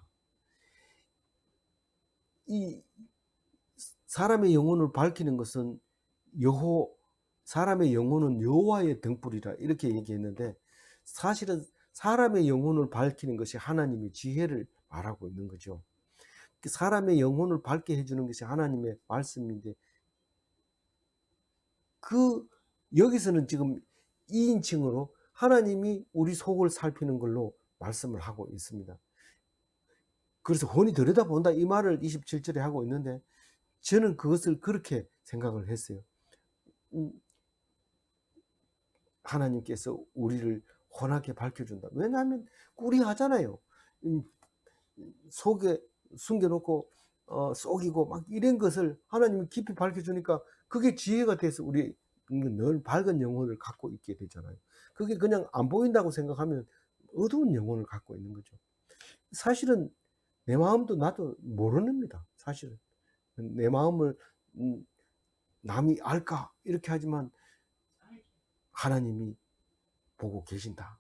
Speaker 1: 이 사람의 영혼을 밝히는 것은 사람의 영혼은 여호와의 등불이라 이렇게 얘기했는데 사실은 사람의 영혼을 밝히는 것이 하나님의 지혜를 말하고 있는 거죠. 사람의 영혼을 밝게 해주는 것이 하나님의 말씀인데 여기서는 지금 2인칭으로 하나님이 우리 속을 살피는 걸로 말씀을 하고 있습니다. 그래서 혼이 들여다본다 이 말을 27절에 하고 있는데 저는 그것을 그렇게 생각을 했어요. 하나님께서 우리를 환하게 밝혀준다. 왜냐하면 꾸리하잖아요. 속에 숨겨놓고 속이고 막 이런 것을 하나님이 깊이 밝혀주니까 그게 지혜가 돼서 우리 늘 밝은 영혼을 갖고 있게 되잖아요. 그게 그냥 안 보인다고 생각하면 어두운 영혼을 갖고 있는 거죠. 사실은 내 마음도 나도 모릅니다. 사실은 내 마음을 남이 알까 이렇게 하지만 하나님이 보고 계신다.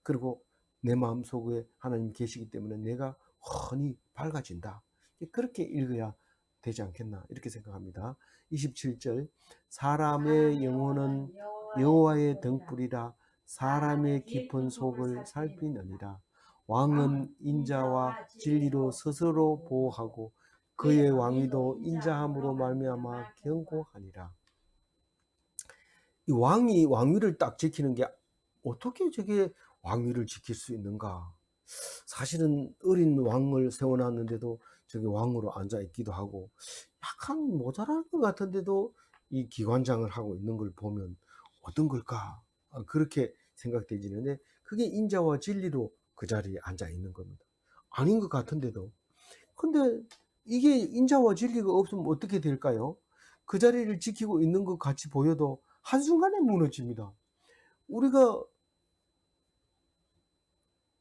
Speaker 1: 그리고 내 마음속에 하나님이 계시기 때문에 내가 훤히 밝아진다. 그렇게 읽어야 되지 않겠나 이렇게 생각합니다. 27절 사람의 영혼은 여호와의 등불이라 사람의 깊은 속을 살피느니라. 왕은 인자와 진리로 스스로 보호하고 그의 왕위도 인자함으로 말미암아 견고하니라. 이 왕이 왕위를 딱 지키는 게 어떻게 저게 왕위를 지킬 수 있는가? 사실은 어린 왕을 세워놨는데도 저게 왕으로 앉아 있기도 하고 약간 모자랄 것 같은데도 이 기관장을 하고 있는 걸 보면 어떤 걸까? 그렇게 생각되지는데 그게 인자와 진리로 그 자리에 앉아 있는 겁니다. 아닌 것 같은데도. 근데 이게 인자와 진리가 없으면 어떻게 될까요? 그 자리를 지키고 있는 것 같이 보여도 한순간에 무너집니다. 우리가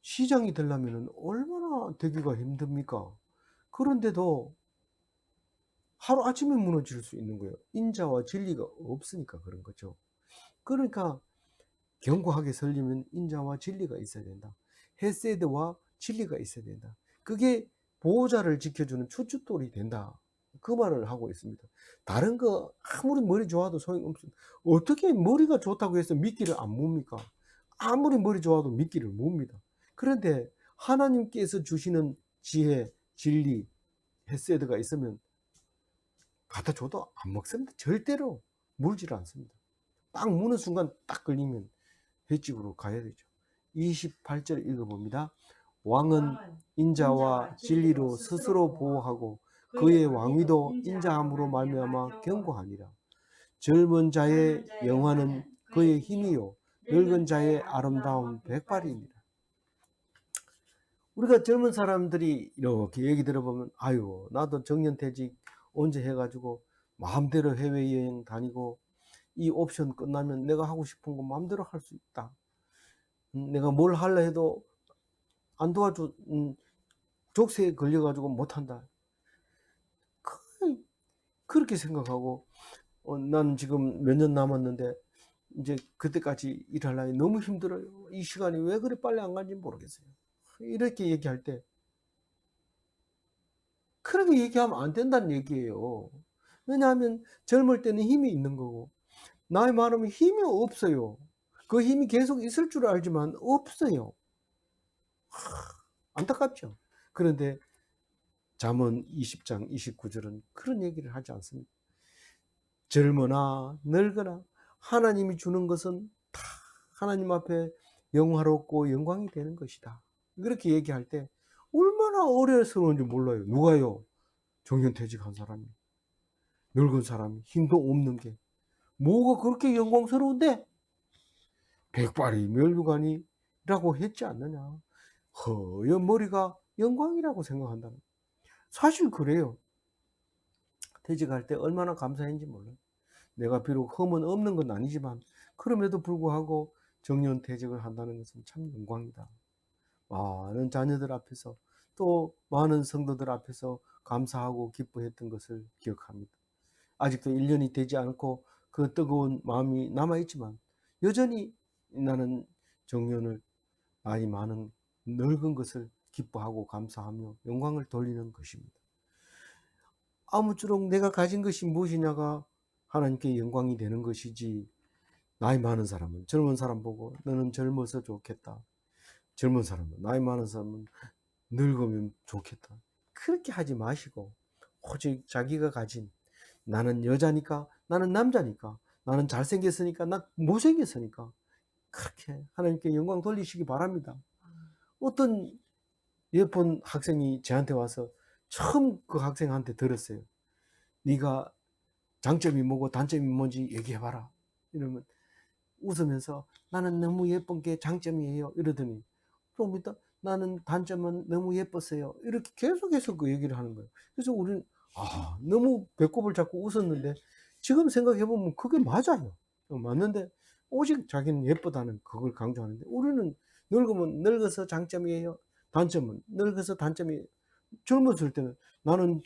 Speaker 1: 시장이 되려면 얼마나 되기가 힘듭니까? 그런데도 하루아침에 무너질 수 있는 거예요. 인자와 진리가 없으니까 그런 거죠. 그러니까 견고하게 설리면 인자와 진리가 있어야 된다. 헤세드와 진리가 있어야 된다. 그게 보호자를 지켜주는 추춧돌이 된다. 그 말을 하고 있습니다. 다른 거 아무리 머리 좋아도 소용없습니다. 어떻게 머리가 좋다고 해서 미끼를 안 뭡니까? 아무리 머리 좋아도 미끼를 몹니다. 그런데 하나님께서 주시는 지혜, 진리, 헤세드가 있으면 갖다 줘도 안 먹습니다. 절대로 물질 않습니다. 딱 무는 순간 딱 걸리면 횟집으로 가야 되죠. 28절 읽어봅니다. 왕은 인자와 진리로 스스로 보호하고 그의 왕위도 인자함으로 말미암아 견고하니라. 젊은 자의 영화는 그의 힘이요 늙은 자의 아름다운 백발이니라. 우리가 젊은 사람들이 이렇게 얘기 들어보면 아유 나도 정년퇴직 언제 해가지고 마음대로 해외여행 다니고 이 옵션 끝나면 내가 하고 싶은 거 마음대로 할 수 있다. 내가 뭘 하려 해도 안 도와줘. 족쇄에 걸려가지고 못한다. 그렇게 생각하고 난 지금 몇 년 남았는데 이제 그때까지 일하려니 너무 힘들어요. 이 시간이 왜 그리 빨리 안 간지 모르겠어요. 이렇게 얘기할 때 그렇게 얘기하면 안 된다는 얘기예요. 왜냐하면 젊을 때는 힘이 있는 거고 나이 많으면 힘이 없어요. 그 힘이 계속 있을 줄 알지만 없어요. 안타깝죠. 그런데 잠언 20장 29절은 그런 얘기를 하지 않습니다. 젊으나 늙으나 하나님이 주는 것은 다 하나님 앞에 영화롭고 영광이 되는 것이다. 그렇게 얘기할 때 얼마나 어려스러운지 몰라요. 누가요? 정년퇴직한 사람이, 늙은 사람이, 힘도 없는 게 뭐가 그렇게 영광스러운데? 백발이 면류관이라고 했지 않느냐. 허연 머리가 영광이라고 생각한다는. 사실 그래요. 퇴직할 때 얼마나 감사했는지 몰라요. 내가 비록 험은 없는 건 아니지만 그럼에도 불구하고 정년퇴직을 한다는 것은 참 영광이다. 많은 자녀들 앞에서 또 많은 성도들 앞에서 감사하고 기뻐했던 것을 기억합니다. 아직도 1년이 되지 않고 그 뜨거운 마음이 남아있지만 여전히 나는 정년을 나이 많은 늙은 것을 기뻐하고 감사하며 영광을 돌리는 것입니다. 아무쪼록 내가 가진 것이 무엇이냐가 하나님께 영광이 되는 것이지 나이 많은 사람은 젊은 사람 보고 너는 젊어서 좋겠다. 젊은 사람은 나이 많은 사람은 늙으면 좋겠다. 그렇게 하지 마시고 오직 자기가 가진 나는 여자니까 나는 남자니까 나는 잘생겼으니까 난 못생겼으니까 그렇게 하나님께 영광 돌리시기 바랍니다. 어떤 예쁜 학생이 저한테 와서 처음 그 학생한테 들었어요. 네가 장점이 뭐고 단점이 뭔지 얘기해봐라. 이러면 웃으면서 나는 너무 예쁜 게 장점이에요. 이러더니 좀 이따 나는 단점은 너무 예뻤어요. 이렇게 계속해서 그 얘기를 하는 거예요. 그래서 우리는 너무 배꼽을 잡고 웃었는데 지금 생각해 보면 그게 맞아요. 맞는데 오직 자기는 예쁘다는 그걸 강조하는데 우리는 늙으면 늙어서 장점이에요. 단점은 늙어서 단점이에요. 젊었을 때는 나는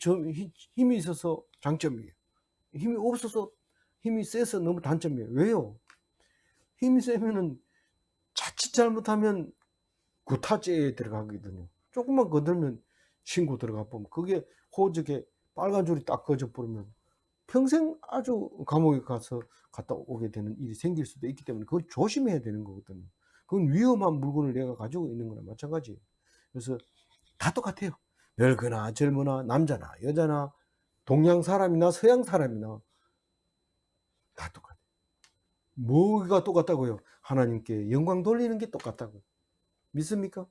Speaker 1: 힘이 있어서 장점이에요. 힘이 없어서 힘이 세서 너무 단점이에요. 왜요? 힘이 세면은 자칫 잘못하면 구타죄에 들어가거든요. 조금만 거들면 신고 들어가 보면 그게 호적에 빨간 줄이 딱 꺼져 버리면 평생 아주 감옥에 가서 갔다 오게 되는 일이 생길 수도 있기 때문에 그걸 조심해야 되는 거거든요. 그건 위험한 물건을 내가 가지고 있는 거나 마찬가지예요. 그래서 다 똑같아요. 늙거나 젊으나 남자나 여자나 동양 사람이나 서양 사람이나 다 똑같아요. 뭐가 똑같다고요? 하나님께 영광 돌리는 게 똑같다고. 믿습니까?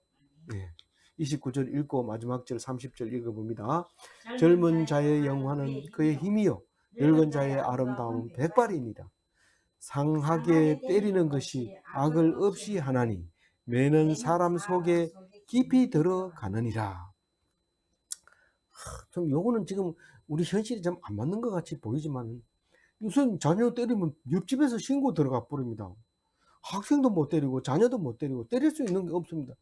Speaker 1: 예. 29절 읽고 마지막 절 30절 읽어봅니다. 젊은 자의 영화는 그의 힘이요 늙은 자의 아름다움은 백발이니라. 상하게 때리는 것이 악을 없이 하나니 매는 사람 속에 깊이 들어가느니라. 좀 요거는 지금 우리 현실이 좀 안 맞는 것 같이 보이지만 우선 자녀 때리면 옆집에서 신고 들어가 버립니다. 학생도 못 때리고 자녀도 못 때리고 때릴 수 있는 게 없습니다.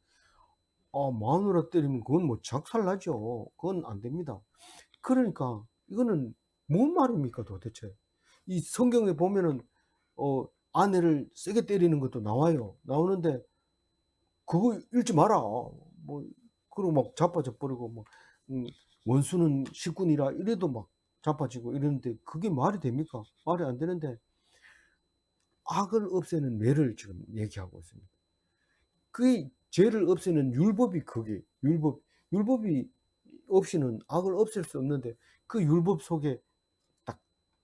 Speaker 1: 마누라 때리면 그건 뭐 작살나죠. 그건 안 됩니다. 그러니까 이거는 뭔 말입니까 도대체? 이 성경에 보면은 아내를 세게 때리는 것도 나오는데 그거 읽지 마라. 뭐 그리고 막 자빠져 버리고 뭐 원수는 식군이라 이래도 막 자빠지고 이러는데 그게 말이 됩니까? 말이 안 되는데 악을 없애는 뇌를 지금 얘기하고 있습니다. 그 죄를 없애는 율법이 그게 율법이 없이는 악을 없앨 수 없는데 그 율법 속에 딱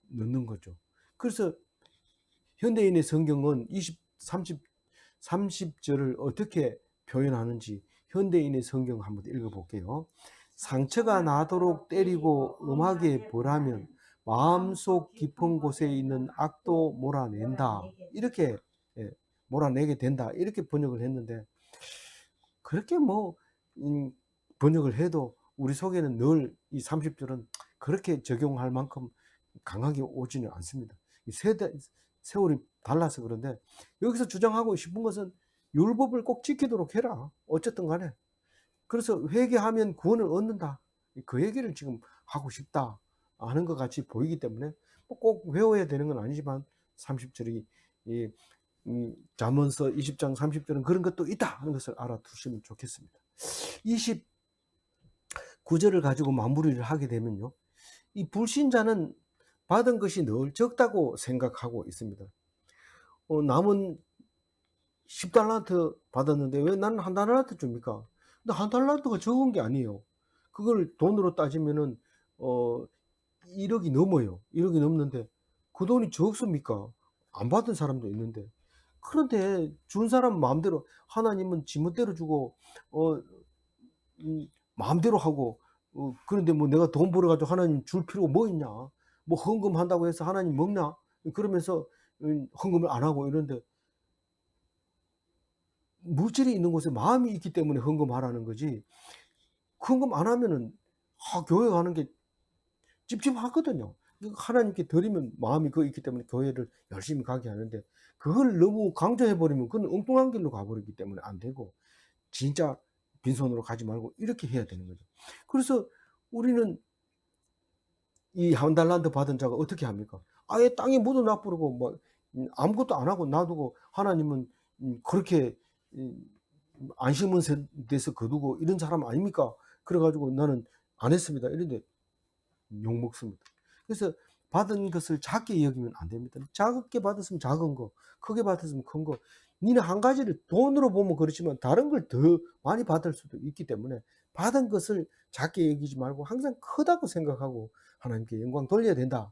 Speaker 1: 넣는 거죠. 그래서 현대인의 성경은 30절을 어떻게 표현하는지 현대인의 성경 한번 읽어볼게요. 상처가 나도록 때리고 음하게 벌하면 마음속 깊은 곳에 있는 악도 몰아낸다. 이렇게 몰아내게 된다. 이렇게 번역을 했는데 그렇게 번역을 해도 우리 속에는 늘 이 30절은 그렇게 적용할 만큼 강하게 오지는 않습니다. 세월이 달라서 그런데 여기서 주장하고 싶은 것은 율법을 꼭 지키도록 해라. 어쨌든 간에. 그래서 회개하면 구원을 얻는다. 그 얘기를 지금 하고 싶다 하는 것 같이 보이기 때문에 꼭 외워야 되는 건 아니지만 30절이 잠언서 20장 30절은 그런 것도 있다 하는 것을 알아두시면 좋겠습니다. 29절을 가지고 마무리를 하게 되면요. 이 불신자는 받은 것이 늘 적다고 생각하고 있습니다. 남은 10달란트 받았는데 왜 나는 한 달란트 줍니까? 근데 한 달란트가 적은 게 아니에요. 그걸 돈으로 따지면은 1억이 넘어요. 1억이 넘는데 그 돈이 적습니까? 안 받은 사람도 있는데. 그런데 준 사람 마음대로 하나님은 지멋대로 주고 마음대로 하고 그런데 뭐 내가 돈 벌어가지고 하나님 줄 필요가 뭐 있냐? 뭐 헌금한다고 해서 하나님 먹냐? 그러면서 헌금을 안 하고 이런데 물질이 있는 곳에 마음이 있기 때문에 헌금하라는 거지. 헌금 안 하면은 교회 가는 게 찝찝하거든요. 하나님께 드리면 마음이 그거 있기 때문에 교회를 열심히 가게 하는데 그걸 너무 강조해 버리면 그건 엉뚱한 길로 가버리기 때문에 안 되고 진짜 빈손으로 가지 말고 이렇게 해야 되는 거죠. 그래서 우리는 이 한 달란트 받은 자가 어떻게 합니까? 아예 땅에 묻어놔 버리고 뭐 아무것도 안 하고 놔두고 하나님은 그렇게 안 심은 데서 거두고 이런 사람 아닙니까? 그래가지고 나는 안 했습니다. 이런데 욕 먹습니다. 그래서 받은 것을 작게 여기면 안 됩니다. 작게 받았으면 작은 거, 크게 받았으면 큰 거. 니네 한 가지를 돈으로 보면 그렇지만 다른 걸 더 많이 받을 수도 있기 때문에 받은 것을 작게 여기지 말고 항상 크다고 생각하고 하나님께 영광 돌려야 된다.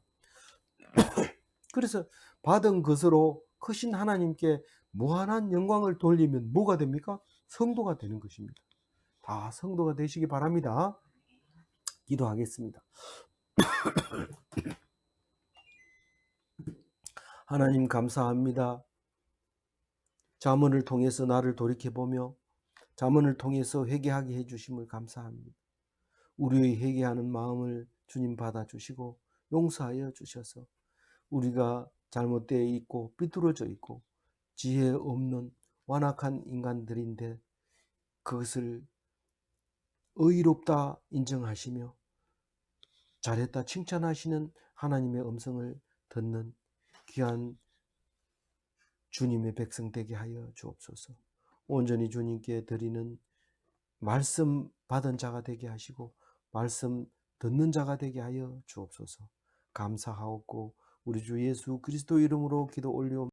Speaker 1: 그래서 받은 것으로 크신 하나님께 무한한 영광을 돌리면 뭐가 됩니까? 성도가 되는 것입니다. 다 성도가 되시기 바랍니다. 기도하겠습니다. 하나님 감사합니다. 잠언을 통해서 나를 돌이켜보며 잠언을 통해서 회개하게 해주심을 감사합니다. 우리의 회개하는 마음을 주님 받아주시고 용서하여 주셔서 우리가 잘못되어 있고 비뚤어져 있고 지혜 없는 완악한 인간들인데 그것을 의롭다 인정하시며 잘했다 칭찬하시는 하나님의 음성을 듣는 귀한 주님의 백성 되게 하여 주옵소서. 온전히 주님께 드리는 말씀 받은 자가 되게 하시고 말씀 듣는 자가 되게 하여 주옵소서. 감사하옵고 우리 주 예수 그리스도 이름으로 기도 올리옵나이다.